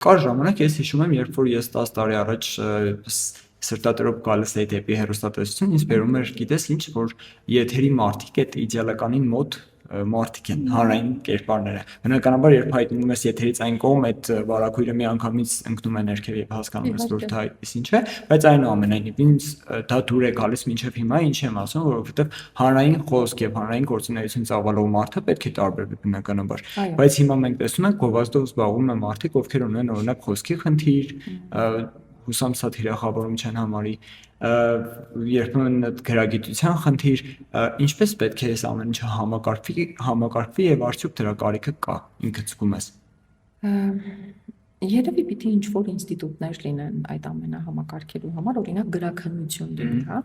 Կար ժամանակ ես հիշում եմ, երբ որ ես 10 տարի առաջ սրտատրոփ գալիս էի դեպի հեռուստատեսություն, ինձ բերում էր, գիտես ինչ, որ եթերի մարդիկ այդ իդեալականին մոտ մարդիկ են, հանրային կերպարները։ Բնականաբար, երբ հայտնվում ես եթերից այն կողմ, այդ վարագույրը միանգամից ընկնում է ներքև եւ հասկանում ես, որ դա այդպես ինչ է, բայց այնուամենայնիվ ինձ դա դուր է գալիս մինչև հիմա, ինչ եմ ասում, որովհետեւ հանրային խոսք եւ հանրային գործունեություն ծավալող մարդը պետք է տարբերվի բնականաբար։ Բայց հիմա մենք տեսնում ենք գովազդով զբաղվում են մարդիկ, ովքեր ունեն օրինակ խոսքի խնդիր, հուսամ սա թիրախավորում չեն համարի, երբեմն գրագիտության խնդիր, ինչպես պետք է այս ամեն ինչը համակարգվի եւ արդյոք դրա կարիքը կա, ինքդ զգում ես։ Երևի պիտի ինչ-որ ինստիտուտներ լինեն այդ ամենը համակարգելու համար, օրինակ գրաքննություն լինի, հա,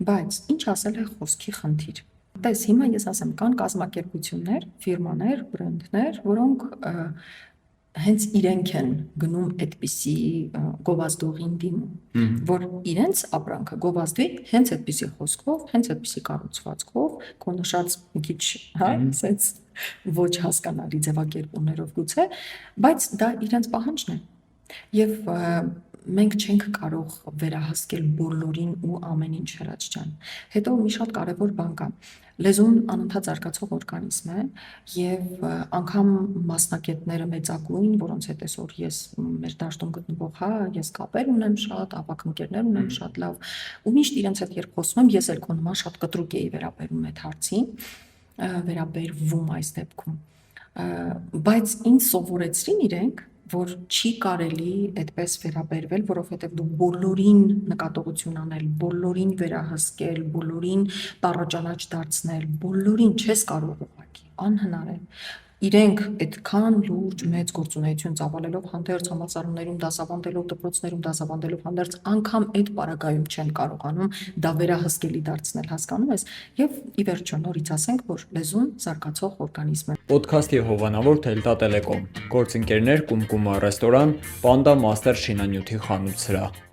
բայց ինչ ասել է խոսքի խնդիր։ Տես, հիմա ես ասեմ, կան կազմակերպություններ, ֆիրմաներ, բրենդներ, որոնք հենց իրենք են գնում այդպիսի գովազդողին դիմում, որ իրենց ապրանքը գովազդվի հենց այդպիսի խոսքով, հենց այդպիսի կառուցվածքով, քո նշած մի քիչ, հա, sense ոչ հասկանալի ձևակերպումներով գուցե, բայց դա իրենց պահանջն է։ Եվ մենք չենք կարող վերահսկել բոլորին ու ամեն ինչ հրաչ ջան։ Հետո մի շատ կարևոր բան կա։ Լեզուն անընդհատ զարգացող օրգանիզմ է եւ անգամ մասնակիցները մեծագույն, որոնց հետ այսօր ես մեր դաշտում գտնվող, հա, ես կապեր ունեմ շատ, ապակ ընկերներ ունեմ շատ լավ, ու միշտ իրենց հետ երբ խոսում եմ, ես էլ քո նման շատ կտրուկ էի վերաբերում այդ հարցին, վերաբերվում այս դեպքում։ Բայց ինձ սովորեցրին իրենք, որ չի կարելի այդպես վերաբերվել, որովհետև դու բոլորին նկատողություն անել, բոլորին վերահսկել, բոլորին տառաճանաչ դարձնել, բոլորին չես կարող ուղղակի, անհնար է։ Իրենք այդքան լուրջ մեծ գործունեություն ծավալելով հանդերձ համալսարաններում դասավանդելով, դպրոցներում դասավանդելով հանդերձ անգամ այդ պարագայում չեն կարողանում դա վերահսկելի դարձնել, հասկանում ես, եւ ի վերջո նորից ասենք, որ լեզուն զարգացող օրգանիզմ է։ Պոդքասթի հովանավոր Delta Telecom, գործընկերներ Կումկումա ռեստորան, Panda Master շինանյութի խանութ սրահ։